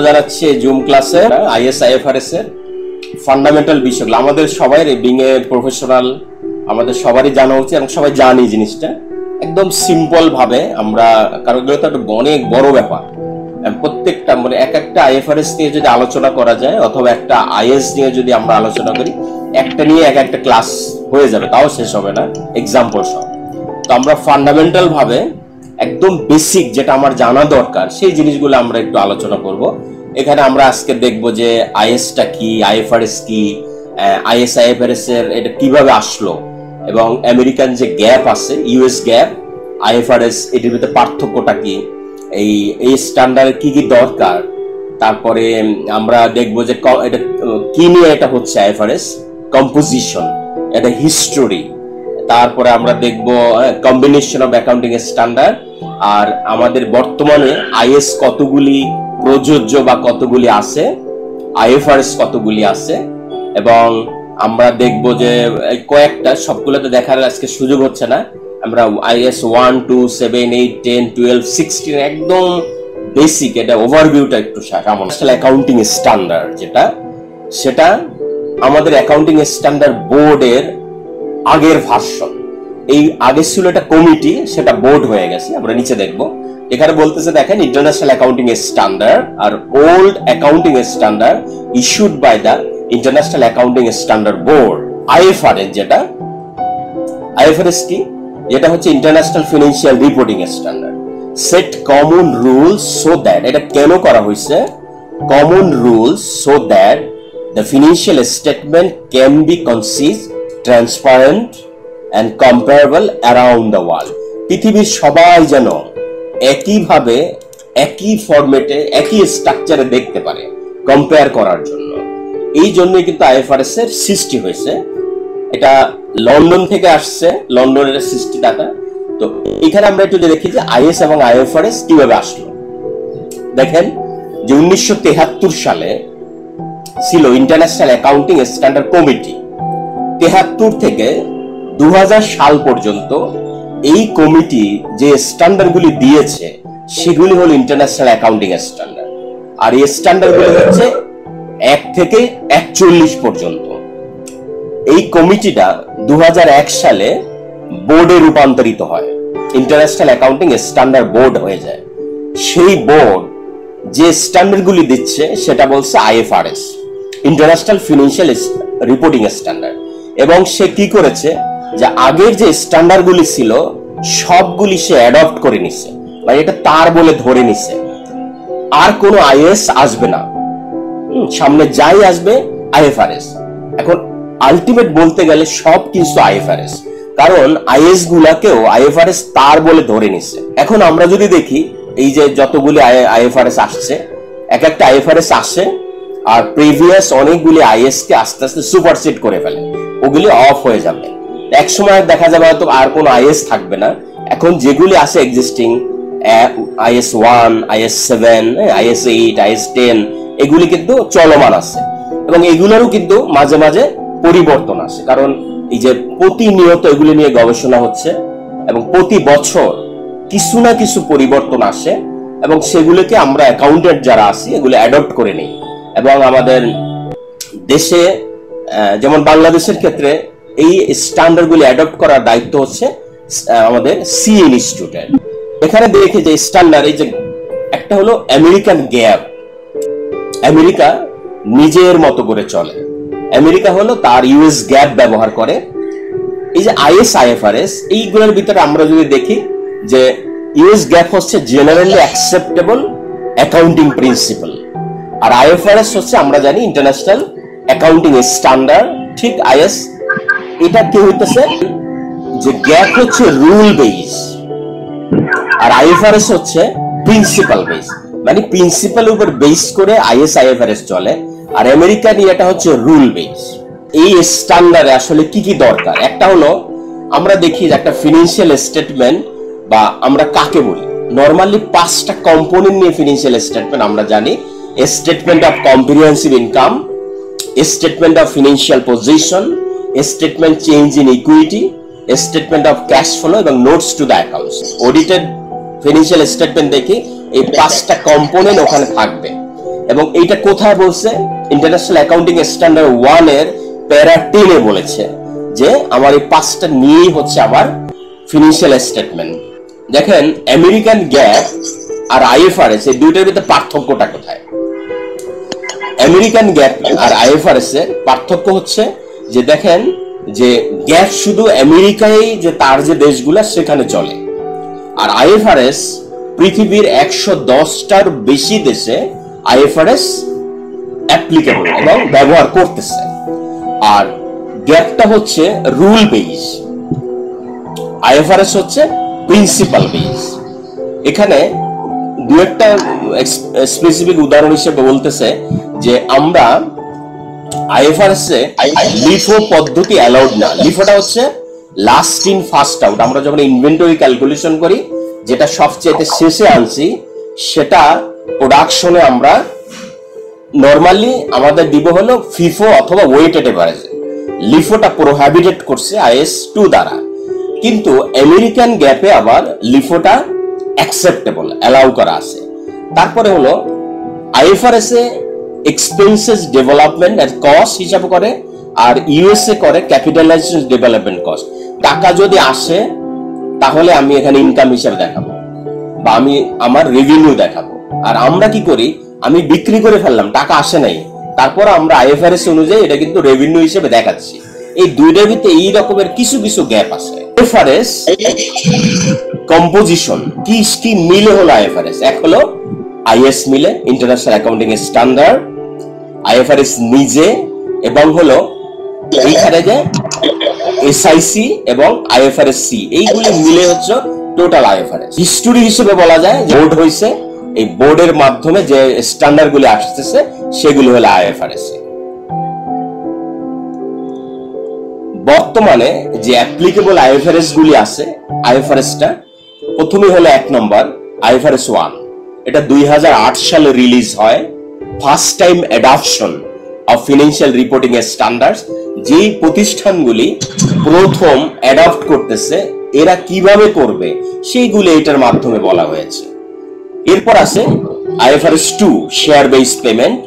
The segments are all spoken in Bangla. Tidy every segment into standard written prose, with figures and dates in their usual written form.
জানাচ্ছি জুম ক্লাসে আইএস আইএফআরএস এর ফান্ডামেন্টাল বিষয়গুলো আমাদের সবাই বিং এ প্রফেশনাল আমাদের সবারই জানা উচিত এবং সবাই জানি জিনিসটা একদম সিম্পল ভাবে আমরা, কারণ এগুলো তো একটা অনেক বড় ব্যাপার। প্রত্যেকটা মানে এক একটা আইএফআরএস নিয়ে যদি আলোচনা করা যায় অথবা একটা আইএস নিয়ে যদি আমরা আলোচনা করি, একটা নিয়ে এক একটা ক্লাস হয়ে যাবে, তাও শেষ হবে না এক্সাম্পল সহ। তো আমরা ফান্ডামেন্টাল ভাবে একদম বেসিক যেটা আমার জানা দরকার সেই জিনিসগুলো আমরা একটু আলোচনা করব। এখানে আমরা আজকে দেখব যে আইএসটা কি, আইএফআরএস কি, আইএস আইএফআরএস এর এটা কিভাবে আসলো এবং আমেরিকান যে গ্যাপ আছে ইউএস গ্যাপ আইএফআরএস এটির ভিতরে পার্থক্যটা কি, এই স্ট্যান্ডার্ডের কি কি দরকার। তারপরে আমরা দেখব যে এটা কি নিয়ে এটা হচ্ছে আইএফআরএস, কম্পোজিশন, এটা হিস্টোরি। তারপরে আমরা দেখব কম্বিনেশন অফ অ্যাকাউন্টিং স্ট্যান্ডার্ড, আর আমাদের বর্তমানে আইএস কতগুলি প্রযোজ্য বা কতগুলি আছে, আইএফআরএস কতগুলি আছে, এবং আমরা দেখব যে কয়েকটা, সবগুলো তো দেখার আজকে সুযোগ হচ্ছে না। আমরা আইএস 1, 2, 7, 8, 10, 12, 16 একদম বেসিক এটা ওভারভিউটা একটু ন্যাশনাল অ্যাকাউন্টিং স্ট্যান্ডার্ড যেটা, সেটা আমাদের অ্যাকাউন্টিং স্ট্যান্ডার্ড বোর্ডের আগের ভার্সন। এই আগে ছিল এটা কমিটি, সেটা বোর্ড হয়ে গেছে। আমরা নিচে দেখব, এখানে বলতেছে দেখেন ইন্টারন্যাশনাল অ্যাকাউন্টিং স্ট্যান্ডার্ড আর old accounting standard issued by the international accounting standard board. IFRS যেটা, আইএফআরএস কি, যেটা হচ্ছে international financial reporting standard, set common rules so that, এটা কেন করা হয়েছে, common rules so that the financial statement can be consistent, transparent and comparable around the world। পৃথিবীর সবাই যেন একইভাবে একই ফরম্যাটে একই স্ট্রাকচারে দেখতে পারে কম্পেয়ার করার জন্য। এই জন্যই কিন্তু আইএফআরএস এর সৃষ্টি হয়েছে। এটা লন্ডন থেকে আসছে, লন্ডনের সৃষ্টিদাতা। তো এখানে আমরা একটু দেখি যে আইএস এবং আইএফআরএস কিভাবে আসলো। দেখেন যে 1973 সালে ছিল ইন্টারন্যাশনাল অ্যাকাউন্টিং স্ট্যান্ডার্ড কমিটি। 73 থেকে 2000 সাল পর্যন্ত এই কমিটি যে স্ট্যান্ডার্ডগুলি দিয়েছে সেগুলি হলো ইন্টারন্যাশনাল অ্যাকাউন্টিং স্ট্যান্ডার্ড। আর এই স্ট্যান্ডার্ডগুলি হচ্ছে 1 থেকে 41 পর্যন্ত। এই কমিটিটা 2001 সালে বোর্ডে রূপান্তরিত হয়, ইন্টারন্যাশনাল অ্যাকাউন্টিং স্ট্যান্ডার্ড বোর্ড হয়ে যায়। সেই বোর্ড যে স্ট্যান্ডার্ডগুলি দিচ্ছে সেটা বলছে IFRS, international financial reporting standard. এবং সে কি করেছে যে আগের যে স্ট্যান্ডার্ডগুলি ছিল সবগুলি সে অ্যাডপ্ট করে নিছে, মানে এটা তার বলে ধরে নিছে। আর কোনো আইএস আসবে না, সামনে যাই আসবে আইএফআরএস। এখন আলটিমেট বলতে গেলে সব কিছু আইএফআরএস, কারণ আইএস গুলাকেও আইএফআরএস তার বলে ধরে নিছে। এখন আমরা যদি দেখি এই যে যতগুলি আইএফআরএস আসছে, এক একটা আইএফআরএস আসে আর প্রিভিয়াস অনেকগুলি আইএস কে আস্তে আস্তে সুপারসিড করে ফেলে, ওগুলি অফ হয়ে যাবে। এক সময় দেখা যাবে হয়তো আর কোনো আইএস থাকবে না। এখন যেগুলি আছে existing is 1, is 7, is 8, is 10 এগুলি কিন্তু চলমান আছে এবং এগুলোরও কিন্তু মাঝে মাঝে পরিবর্তন আসে, কারণ এই যে প্রতিনিয়ত এগুলি নিয়ে গবেষণা হচ্ছে এবং প্রতি বছর কিছু না কিছু পরিবর্তন আসে এবং সেগুলোকে আমরা অ্যাকাউন্টেন্ট যারা আছি এগুলো অ্যাডপ্ট করে নিই। এবং আমাদের দেশে যেমন বাংলাদেশের ক্ষেত্রে এই স্ট্যান্ডার্ডগুলি অ্যাডপ্ট করার দায়িত্ব হচ্ছে আমাদের সি ইনস্টিটিউটের। এখানে দেখে যে স্ট্যান্ডার্ড, এই যে একটা হলো আমেরিকান গ্যাপ, আমেরিকা নিজের মতো করে চলে, আমেরিকা হলো তার ইউএস গ্যাপ ব্যবহার করে। এই যে আইএস আইএফআরএস এইগুলোর ভিতরে আমরা যদি দেখি যে ইউএস গ্যাপ হচ্ছে জেনারেলি অ্যাকসেপ্টেবল অ্যাকাউন্টিং প্রিন্সিপাল, আর আইএফআরএস হচ্ছে আমরা জানি ইন্টারন্যাশনাল অ্যাকাউন্টিং স্ট্যান্ডার্ড। ঠিক আইএস এটা কি হইতেছে যে গ্যাপ হচ্ছে রুল বেস আর আইএফআরএস হচ্ছে প্রিন্সিপাল বেস, মানে প্রিন্সিপালের উপর বেস করে আইএস আইএফআরএস চলে, আর আমেরিকান এটা হচ্ছে রুল বেস। এই স্ট্যান্ডার্ডে আসলে কি কি দরকার, একটা হলো আমরা দেখি যে একটা ফিনান্সিয়াল স্টেটমেন্ট বা আমরা কাকে বলি, নরমালি 5টা কম্পোনেন্ট নিয়ে ফিনান্সিয়াল স্টেটমেন্ট আমরা জানি। Statement of comprehensive income, statement of financial position, statement change in equity, statement of cash flow এবং notes to the accounts. Audited financial statement দেখি এই 5টা কম্পোনেন্ট ওখানে থাকবে এবং এইটা কোথায় বলছে? ইন্টারন্যাশনাল অ্যাকাউন্টিং স্ট্যান্ডার্ড 1 এর প্যারা 10 এ বলেছে যে আমার এই 5টা নিয়েই হচ্ছে আমার ফিনান্সিয়াল স্টেটমেন্ট। দেখেন আমেরিকান গ্যাপ আর আইএফআরএস এই দুইটার ভিতরে পার্থক্যটা কোথায়? আমেরিকান গ্যাপ আর আইএফআরএস এর পার্থক্য হচ্ছে যে দেখেন যে গ্যাপ শুধু আমেরিকায় যে তার যে দেশগুলা সেখানে চলে, আর আইএফআরএস পৃথিবীর 110টার বেশি দেশে আইএফআরএস অ্যাপ্লিকেবল এবং ব্যবহার করতেছে। আর গ্যাপটা হচ্ছে রুল বেস, আইএফআরএস হচ্ছে প্রিন্সিপাল বেস। এখানে দু একটা স্পেসিফিক উদাহরণ হিসেবে বলতেছে যে আমরা আইএফআরএস এ লিফো পদ্ধতি অ্যালাউড না। লিফোটা হচ্ছে লাস্ট ইন ফার্স্ট আউট। আমরা যখন ইনভেন্টরি ক্যালকুলেশন করি, যেটা সবচেয়ে শেষে আনছি সেটা প্রোডাকশনে আমরা নরমালি আমাদের দিব হলো ফিফো অথবা ওয়েটেড এভারেজ। লিফোটা প্রোহাবিটেড করছে আইএস 2 দ্বারা, কিন্তু আমেরিকান গ্যাপে আবার লিফোটা অ্যাকসেপ্টেবল, অ্যালাউ করা আছে। তারপরে হলো আইএফআরএস এ এক্সপেন্সেস ডেভেলপমেন্ট এর কস্ট হিসাব করে, আর ইউএসএ করে ক্যাপিটালাইজেশন ডেভেলপমেন্ট কস্ট। টাকা যদি আসে তাহলে আমি এখানে ইনকাম হিসাবে দেখাবো বা আমি আমার রেভিনিউ দেখাবো। আর আমরা কি করি, আমি বিক্রি করে ফেললাম, টাকা আসে নাই, তারপর আমরা আইএফআরএস অনুযায়ী এটা কিন্তু রেভিনিউ হিসেবে দেখাচ্ছি। এই দুইটার ভিতরে এই রকমের কিছু কিছু গ্যাপ আছে। আইএফআরএস কম্পোজিশন কি কি মিলে হলো আইএফআরএস? এক হলো আইএস মিলে, ইন্টারন্যাশনাল অ্যাকাউন্টিং স্ট্যান্ডার্ড, আইএফআরএস নিজে, এবং হলো এইখানে যে এসআইসি এবং আইএফআরএস সি, এইগুলি মিলে হচ্ছে টোটাল আইএফআরএস। হিস্টোরি হিসেবে বলা যায় যে বোর্ড হইছে, এই বোর্ডের মাধ্যমে যে স্ট্যান্ডার্ড গুলি আসতেছে সেগুলি হলো আইএফআরএস। বর্তমানে যে অ্যাপ্লিকেবল আইএফআরএস গুলি আছে, আইএফআরএসটা প্রথমে হলো 1 নম্বর আইএফআরএস 1। এটা 2008 সালে রিলিজ হয়। First time adoption of financial reporting standards, যেই প্রতিষ্ঠানগুলি প্রথম অ্যাডপ্ট করতেছে এরা কিভাবে করবে সেইগুলি এটার মাধ্যমে বলা হয়েছে। এরপর আছে আইএফআরএস 2 শেয়ার বেস পেমেন্ট,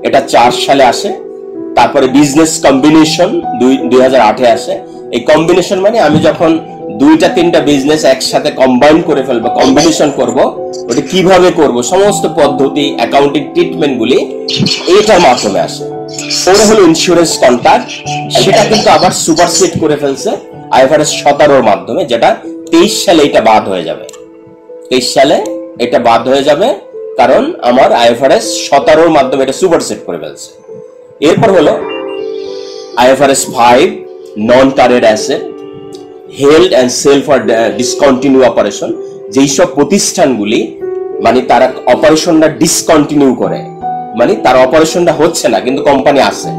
এটা 4 সালে আসে। তারপরে বিজনেস কম্বিনেশন 2008 এ আসে। এই কম্বিনেশন মানে আমি যখন 2-3টা বিজনেস একসাথে কম্বাইন করে ফেলবো, কম্বিনেশন করব, ওটা কিভাবে করব সমস্ত পদ্ধতি, অ্যাকাউন্টিং ট্রিটমেন্ট গুলি এটার মাধ্যমে আসে। ওটা হলো ইন্স্যুরেন্স কন্ট্রাক্ট, সেটা কিন্তু আবার সুপারসিড করে ফেলছে আইএফআরএস 17 মাধ্যমে, যেটা 23 সালে এটা বাদ হয়ে যাবে। 23 সালে এটা বাদ হয়ে যাবে কারণ আমার আইএফআরএস 17 মাধ্যমে এটা সুপারসিড করে ফেলছে। এরপর হলো IFRS 5 non current asset, held and sale for discontinue operation, যেই সব প্রতিষ্ঠানগুলি মানে তারা অপারেশনটা ডিসকন্টিনিউ করে, মানে তার অপারেশনটা হচ্ছে না কিন্তু কোম্পানি আছে,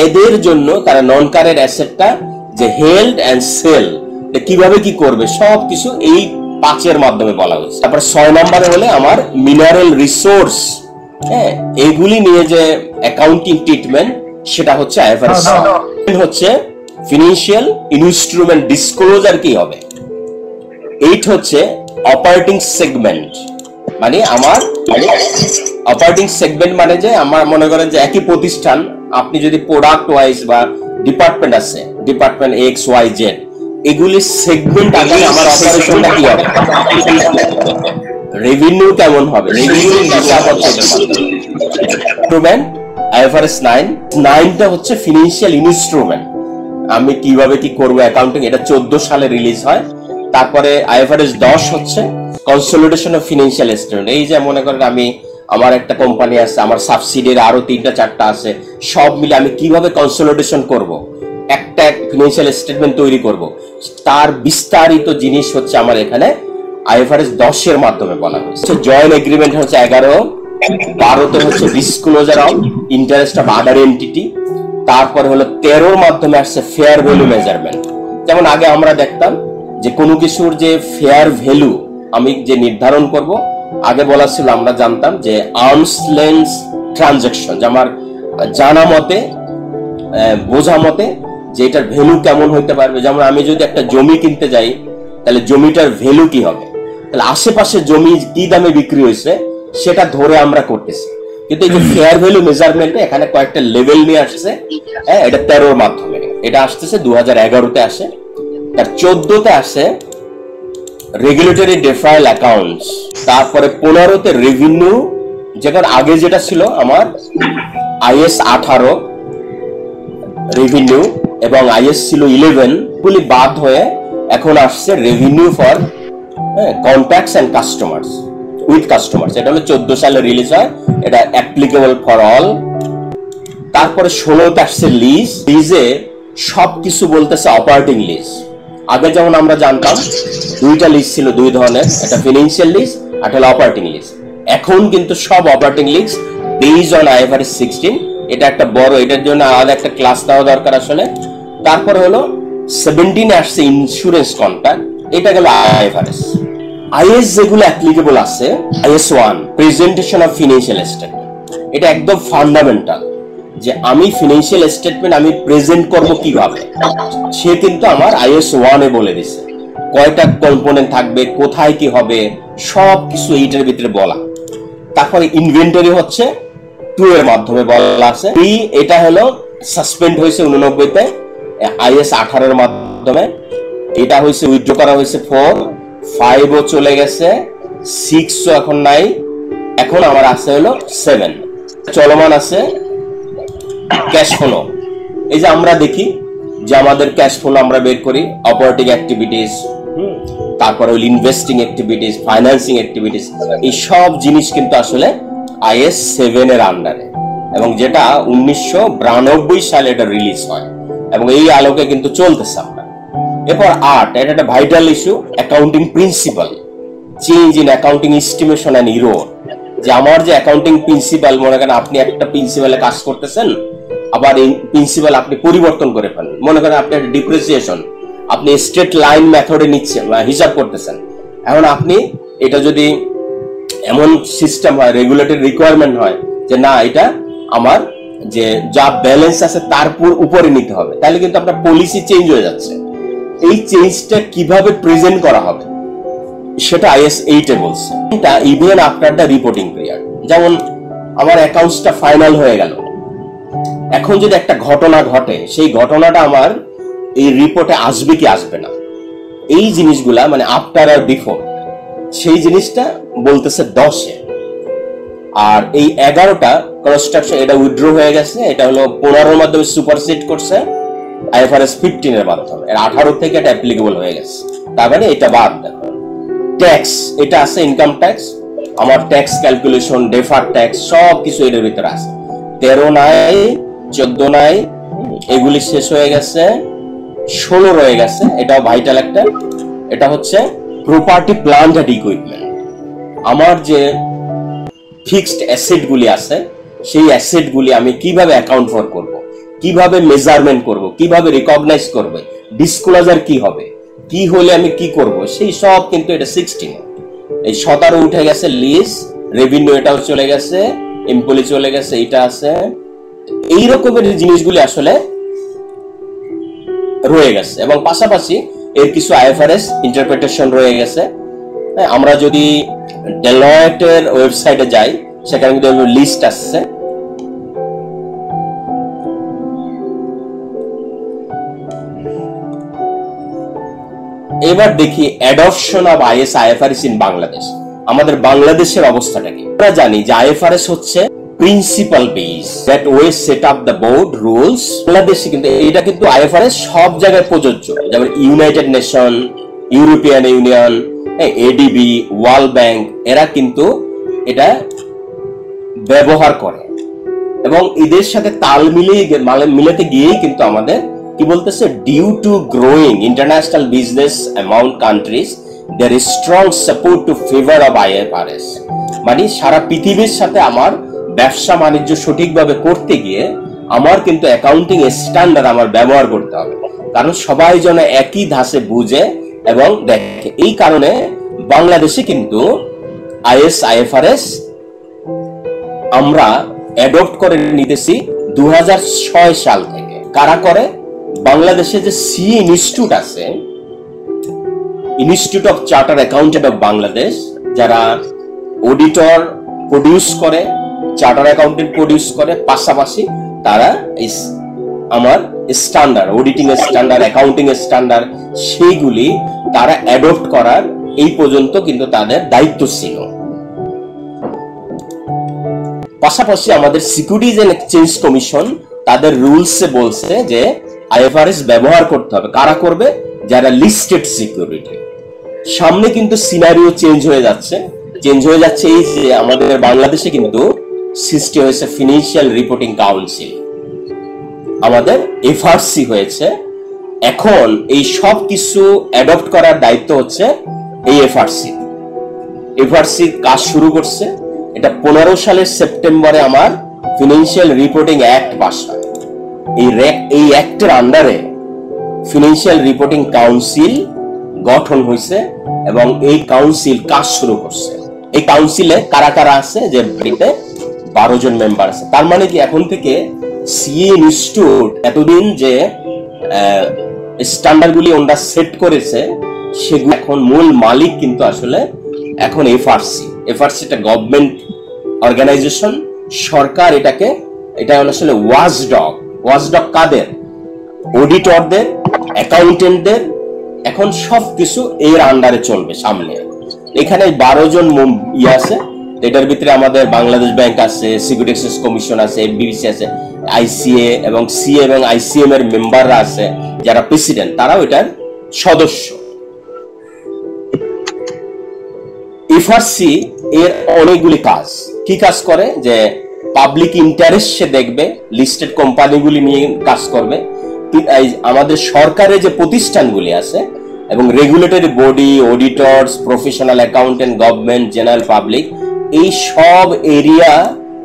এদের জন্য তারা নন কারেন্ট অ্যাসেটটা যে হেল্ড এন্ড সেল কিভাবে কি করবে সবকিছু এই 5 এর মাধ্যমে বলা হচ্ছে। তারপর 6 নম্বরে হলে আমার মিনারেল রিসোর্স, হ্যাঁ, এইগুলি নিয়ে যে অ্যাকাউন্টিং ট্রিটমেন্ট সেটা হচ্ছে আইএফআরএস। হচ্ছে ফিনান্সিয়াল ইনস্ট্রুমেন্ট ডিসক্লোজার কি হবে। 8 হচ্ছে অপারেটিং সেগমেন্ট, মানে আমার অপারেটিং সেগমেন্ট মানে যে আমার মনে করেন যে একই প্রতিষ্ঠান, আপনি যদি প্রোডাক্ট ওয়াইজ বা ডিপার্টমেন্ট আছে, ডিপার্টমেন্ট এক্স ওয়াই জেড, এগুলি সেগমেন্ট আগে আমার অপারেশনটা কি হবে, রেভিনিউ কেমন হবে, রেভিনিউ হিসাব হচ্ছে ইনস্ট্রুমেন্ট। আইএফআরএস 9টা হচ্ছে ফিনান্সিয়াল ইনস্ট্রুমেন্ট, আমি কিভাবে কি করব অ্যাকাউন্টিং, এটা 14 সালে রিলিজ হয়। তারপরে আইএফআরএস 10 হচ্ছে কনসলিডেশন অফ ফিনান্সিয়াল স্টেটমেন্ট, এই যে মনে করেন আমি আমার একটা কোম্পানি আছে, আমার সাবসিডিয়ারি আরো 3-4টা আছে, সব মিলে আমি কিভাবে কনসলিডেশন করব, একটা ফিনান্সিয়াল স্টেটমেন্ট তৈরি করব, তার বিস্তারিত জিনিস হচ্ছে আমার এখানে আইএফআরএস 10 এর মাধ্যমে বলা হয়েছে। জয়েন্ট এগ্রিমেন্ট হচ্ছে 11, 12তে হচ্ছে disclosure of interest of other entity. তারপরে হলো 13 মাধ্যমে আসছে ফেয়ার ভ্যালু মেজারমেন্ট। যেমন আগে আমরা দেখতাম যে কোনো কিছুর যে ফেয়ার ভ্যালু আমি যে নির্ধারণ করব, আগে বলা ছিল আমরা জানতাম যে আর্মস লেন্থ ট্রানজাকশন, যে আমার জানা মতে বোঝা মতে যে এটার ভ্যালু কেমন হইতে পারবে। যেমন আমি যদি একটা জমি কিনতে যাই তাহলে জমিটার ভ্যালু কি হবে, তাহলে আশেপাশে জমি কি দামে বিক্রি হয়েছে সেটা ধরে আমরা করতেছি। কিন্তু এই যে ফেয়ার ভ্যালু মেজারমেন্টে এখানে কয়েকটা লেভেল নিয়ে আসছে। হ্যাঁ, এটা 13 মাধ্যমে, এটা আসতেছে 2011-তে আসে, তার 14-তে আসে রেগুলেটরি ডেফারেল অ্যাকাউন্টস, তারপরে 15-তে রেভিনিউ, যেখানে আগে যেটা ছিল আমার IS 18 রেভিনিউ এবং IS ছিল 11, গুলি বাদ হয়ে এখন আসছে revenue for contacts and customers with customers. এটা হলো 14 সালে রিলিজ হয়, এটা অ্যাপ্লিকেবল ফর অল। তারপরে 16-তে আসছে লিজ। লিজে সবকিছু বলতেছে অপারেটিং লিজ। আগে যেমন আমরা জানতাম দুইটা লিজ ছিল, দুই ধরনের, একটা ফিনান্সিয়াল লিজ আর একটা অপারেটিং লিজ। এখন কিন্তু সব operating lease based on IFRS 16। এটা একটা বড়, এটার জন্য আলাদা একটা ক্লাস দেওয়া দরকার আসলে। তারপরে হলো 17-এ আসছে ইন্স্যুরেন্স কন্ট্রাক্ট, এটা গেল IFRS। IS যেগুলো অ্যাপ্লিকেবল আছে, IS 1 presentation of financial statement, এটা একদম ফান্ডামেন্টাল, যে আমি ফিনান্সিয়াল স্টেটমেন্ট আমি প্রেজেন্ট করব কিভাবে, সে কিন্তু আমার IS 1-এ বলে দিছে কয়টা কম্পোনেন্ট থাকবে, কোথায় কি হবে, সব কিছু এইটার ভিতরে বলা। তারপরে ইনভেন্টরি হচ্ছে 2 এর মাধ্যমে বলা আছে। এটা হলো সাসপেন্ড হয়েছে 89-তে IS 18 এর মাধ্যমে। এটা হয়েছে উইথড্র করা হয়েছে 4, 5ও চলে গেছে, 6ও এখন নাই, এখন আমার আছে হলো 7। চলমান আছে ক্যাশ ফ্লো। এই যে আমরা দেখি যে আমাদের ক্যাশ ফ্লো আমরা বের করি অপারেটিং অ্যাক্টিভিটিস, তারপরে হলো ইনভেস্টিং অ্যাক্টিভিটিস, ফাইন্যান্সিং অ্যাক্টিভিটিস, এই সব জিনিস কিন্তু আসলে IS 7 এর আন্ডারে, এবং যেটা 1992 সালে এটা রিলিজ হয় এবং এই আলোকে কিন্তু চলতেছে আমরা। এরপর 8, এটা একটা vital issue, accounting principle, change in accounting estimation and error. যে আমার যে অ্যাকাউন্টিং প্রিন্সিপাল, মনে করেন আপনি একটা প্রিন্সিপালে কাজ করতেছেন, আবার এই প্রিন্সিপাল আপনি পরিবর্তন করে ফেলেন। মনে করেন আপনি একটা ডিপ্রিসিয়েশন আপনি স্ট্রেট লাইন মেথডে নিচ্ছেন বা হিসাব করতেছেন, এখন আপনি এটা যদি এমন সিস্টেম হয়, রেগুলেটরি রিকোয়ারমেন্ট হয় যে না এটা আমার যে যা ব্যালেন্স আছে তার উপরে নিতে হবে, তাহলে কিন্তু আপনার পলিসি চেঞ্জ হয়ে যাচ্ছে। এই চেঞ্জটা কিভাবে প্রেজেন্ট করা হবে সেটা IS 8-এ বলছে। এটা even after the reporting period. যেমন আমার অ্যাকাউন্টসটা ফাইনাল হয়ে গেল, এখন যদি একটা ঘটনা ঘটে, সেই ঘটনাটা আমার এই রিপোর্টে আসবে কি আসবে না, এই জিনিসগুলা মানে আফটার আর বিফোর, সেই জিনিসটা বলতেছে 10-এ। আর এই 11টা কনস্ট্রাকশন, এটা উইথড্র হয়ে গেছে, এটা হলো 15-এর মাধ্যমে সুপারসিড করছে IFRS 15 এর মাধ্যমে, 18 থেকে এটা অ্যাপ্লিকেবল হয়ে গেছে। তার মানে এটা বাদ দেখো। ট্যাক্স, এটা আছে ইনকাম ট্যাক্স, আমার ট্যাক্স ক্যালকুলেশন, ডেফার ট্যাক্স সব কিছু এর ভিতরে আছে। 13 নাই, 14 নাই, এগুলি শেষ হয়ে গেছে। 16 রয়ে গেছে, এটাও ভাইটাল একটা, এটা হচ্ছে প্রপার্টি প্ল্যান্ট এন্ড ইকুইপমেন্ট। আমার যে ফিক্সড অ্যাসেট গুলি আছে, সেই অ্যাসেট গুলি আমি কিভাবে অ্যাকাউন্ট ফর করব, কিভাবে মেজারমেন্ট করব, কিভাবে রিকগনাইজ করব, ডিসক্লোজার কি হবে, কি হলে আমি কি করব, সেই সব কিন্তু এটা 16। এই 17 উঠে গেছে, লিজ, রেভিনিউ এটাও চলে গেছে, এমপ্লয়ি চলে গেছে, এটা আছে। এই রকমের জিনিসগুলি আসলে রয়ে গেছে এবং পাশাপাশি এর কিছু IFRS ইন্টারপ্রিটেশন রয়ে গেছে। আমরা যদি ডেলয়েটের ওয়েবসাইটে যাই, সেখানে কিন্তু লিস্ট আছে। এবার দেখি adoption of IFRS in Bangladesh. আমাদের বাংলাদেশের অবস্থাটা কি? আমরা জানি যে IFRS হচ্ছে principal base that way set up the board rules. বাংলাদেশে কিন্তু এটা কিন্তু IFRS সব জায়গায় প্রযোজ্য, যেমন United nation, European union, ADB, world bank, এরা কিন্তু এটা ব্যবহার করে এবং এদের সাথে তাল মিলাতে গিয়েই কিন্তু আমাদের কি বলতেছে, due to growing international business amount countries there is strong support to favour of IFRS। মানে সারা পৃথিবীর সাথে আমার ব্যবসা বাণিজ্য সঠিকভাবে করতে গিয়ে আমার কিন্তু অ্যাকাউন্টিং স্ট্যান্ডার্ড আমার ব্যবহার করতে হবে, কারণ সবাই যেন একই ধাঁচে বুঝে এবং দেখে। এই কারণে বাংলাদেশে কিন্তু IFRS আমরা অ্যাডপ্ট করে নিতেছি 2006 সাল থেকে। কারা করে? বাংলাদেশে যে CA ইনস্টিটিউট আছে, institute of charter accountant of Bangladesh, যারা অডিটর প্রডিউস করে, চার্টার অ্যাকাউন্টেন্ট প্রডিউস করে, পাশাপাশি তারা আমার standard, auditing standard, accounting standard সেইগুলি তারা অ্যাডপ্ট করার এই পর্যন্ত কিন্তু তাদের দায়িত্ব ছিল। পাশাপাশি আমাদের সিকিউরিটিজ এন্ড এক্সচেঞ্জ কমিশন তাদের রুলসে বলছে যে আইএফআরএস ব্যবহার করতে হবে। কারা করবে? যারা লিস্টেড সিকিউরিটি। সামনে কিন্তু সিনারিও চেঞ্জ হয়ে যাচ্ছে এই যে আমাদের বাংলাদেশে কিন্তু সৃষ্টি হয়েছে ফিনান্সিয়াল রিপোর্টিং কাউন্সিল, আমাদের এফআরসি হয়েছে। এখন এই সব কিছু অ্যাডপ্ট করার দায়িত্ব হচ্ছে এই এফআরসি কাজ শুরু করছে। এটা 15 সালের সেপ্টেম্বরে আমার ফিনান্সিয়াল রিপোর্টিং অ্যাক্ট পাস হয়। এই অ্যাক্টের আন্ডারে ফিনান্সিয়াল রিপোর্টিং কাউন্সিল গঠন হয়েছে এবং এই কাউন্সিল কাজ শুরু করছে। এই কাউন্সিলে কারা কারা আছে? যে 12 জন মেম্বার আছে। তার মানে কি এখন থেকে সিএ ইনস্টিটিউট এতদিন যে স্ট্যান্ডার্ডগুলি ওনারা সেট করেছে সেগুলো এখন মূল মালিক কিন্তু আসলে এখন এফআরসি একটা গভর্নমেন্ট অর্গানাইজেশন, সরকার এটা হলো আসলে ওয়াচডগ কাদের? অডিটরদের, অ্যাকাউন্টেন্টদের। এখন সবকিছু এর আন্ডারে চলবে সামনে। এখানে 12 জন আছে, এটার ভিতরে আমাদের বাংলাদেশ ব্যাংক আছে, সিকিউরিটি এক্সচেঞ্জ কমিশন আছে, এফবিসি আছে, আইসিএ এবং সিএ এবং আইসিএম এর মেম্বাররা আছে, যারা প্রেসিডেন্ট, তারাও এটার সদস্য। এফআরসি এর অনেকগুলি কাজ। কি কাজ করে? যে পাবলিক ইন্টারেস্ট সে দেখবে, লিস্টেড কোম্পানিগুলি নিয়ে কাজ করবে। আমাদের সরকারের যে প্রতিষ্ঠানগুলি আছে এবং regulatory body, auditors, professional accountant, government, general public, এই সব এরিয়া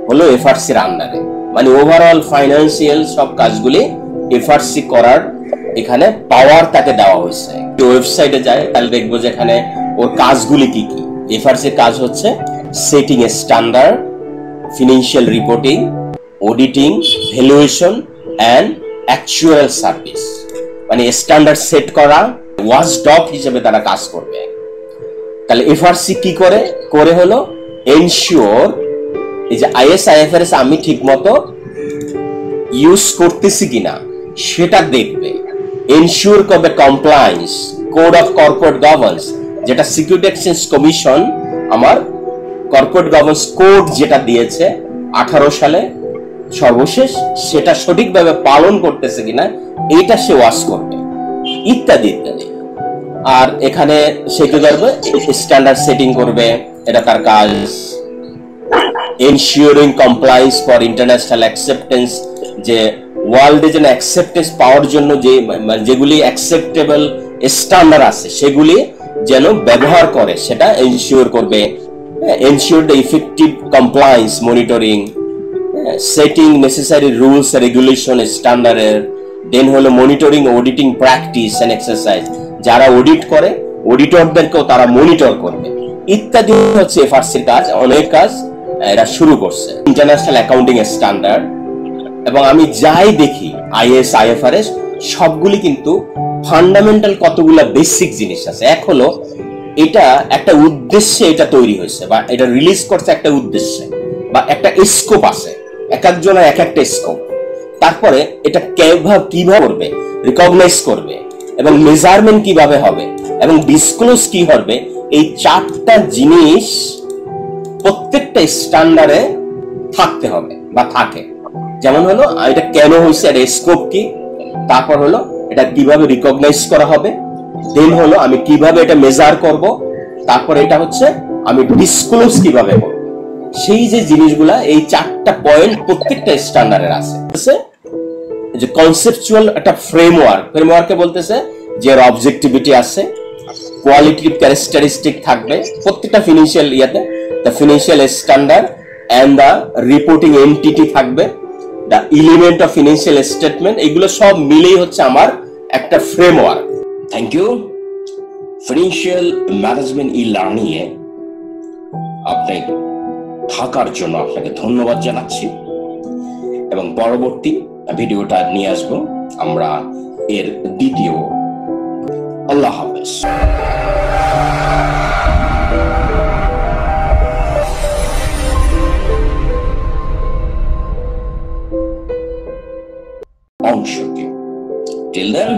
হলো এফআরসির আন্ডারে। মানে ওভারঅল ফাইন্যান্সিয়াল সব কাজগুলি এফআরসি করার এখানে পাওয়ার তাকে দেওয়া হয়েছে। ওয়েবসাইটে যায় তাহলে দেখবো যে এখানে ওর কাজগুলি কি কি। এফআরসির কাজ হচ্ছে setting a standard, financial reporting, auditing, valuation and actual service. মানে স্ট্যান্ডার্ড সেট করা, ওয়াচডগ হিসেবে তারা কাজ করবে। তাহলে এফআরসি কি করে হলো এনশিওর এই যে আইএসআইএফআরএস আমি ঠিকমতো ইউজ করতেছি কিনা সেটা দেখবে। এনশিওর করবে compliance, code of corporate governance, যেটা সিকিউরিটি এক্সচেঞ্জ কমিশন আমার কর্পোরেট গভর্নেন্স কোড যেটা দিয়েছে 18 সালে সর্বশেষ, সেটা সঠিকভাবে পালন করতেছে কিনা এইটা সে ওয়াচ করবে, ইত্যাদি ইত্যাদি। আর এখানে সে কি করবে? স্ট্যান্ডার্ড সেটিং করবে, এটা তার কাজ। Ensuring compliance for international acceptance, যে ওয়ার্ল্ডে যেন অ্যাকসেপ্টেন্স পাওয়ার জন্য যেগুলি অ্যাকসেপ্টেবল স্ট্যান্ডার্ড আছে সেগুলি যেন ব্যবহার করে সেটা এনশিওর করবে। Ensure the effective compliance monitoring, setting necessary rules regulation স্ট্যান্ডার্ডের। দেন হলো monitoring auditing practice and exercise, যারা অডিট করে অডিটরদেরকেও তারা মনিটর করবে, ইত্যাদি হচ্ছে এফআরসির কাজ। অনেক কাজ এরা শুরু করছে। ইন্টারন্যাশনাল অ্যাকাউন্টিং স্ট্যান্ডার্ড এবং আমি যাই দেখি আইএস আইএফআরএস সবগুলি কিন্তু ফান্ডামেন্টাল কতগুলা বেসিক জিনিস আছে। এক হলো এটা একটা উদ্দেশ্যে এটা তৈরি হয়েছে বা এটা রিলিজ করছে একটা উদ্দেশ্যে বা একটা স্কোপ আছে, এক একজনের এক একটা স্কোপ। তারপরে এটা কিভাবে করবে, রিকগনাইজ করবে এবং মেজারমেন্ট কিভাবে হবে এবং ডিসক্লোজ কি হবে, এই 4টা জিনিস প্রত্যেকটা স্ট্যান্ডার্ডে থাকতে হবে বা থাকে। যেমন হলো এটা কেন হয়েছে, এর স্কোপ কি, তারপর হলো এটা কিভাবে রিকগনাইজ করা হবে, দেন হলো আমি কিভাবে এটা মেজার করব, তারপর এটা হচ্ছে আমি ডিসক্লোজ কিভাবে করব। সেই যে জিনিসগুলা এই 4টা পয়েন্ট প্রত্যেকটা স্ট্যান্ডার্ডের আছে। যে কনসেপচুয়াল একটা ফ্রেমওয়ার্কে বলতেছে যে অবজেক্টিভিটি আছে, কোয়ালিটেটিভ ক্যারেক্টারিস্টিক থাকবে প্রত্যেকটা ফিনান্সিয়াল ইয়াতে, the financial standard and the reporting entity থাকবে, the element of financial statement, এগুলো সব মিলেই হচ্ছে আমার একটা framework. Thank you. Financial management e-learning এ আপনি থাকার জন্য আপনাকে ধন্যবাদ জানাচ্ছি এবং পরবর্তী ভিডিওটা নিয়ে আসবো আমরা এর দ্বিতীয়। আল্লাহ হাফেজ। অংশকে। Till then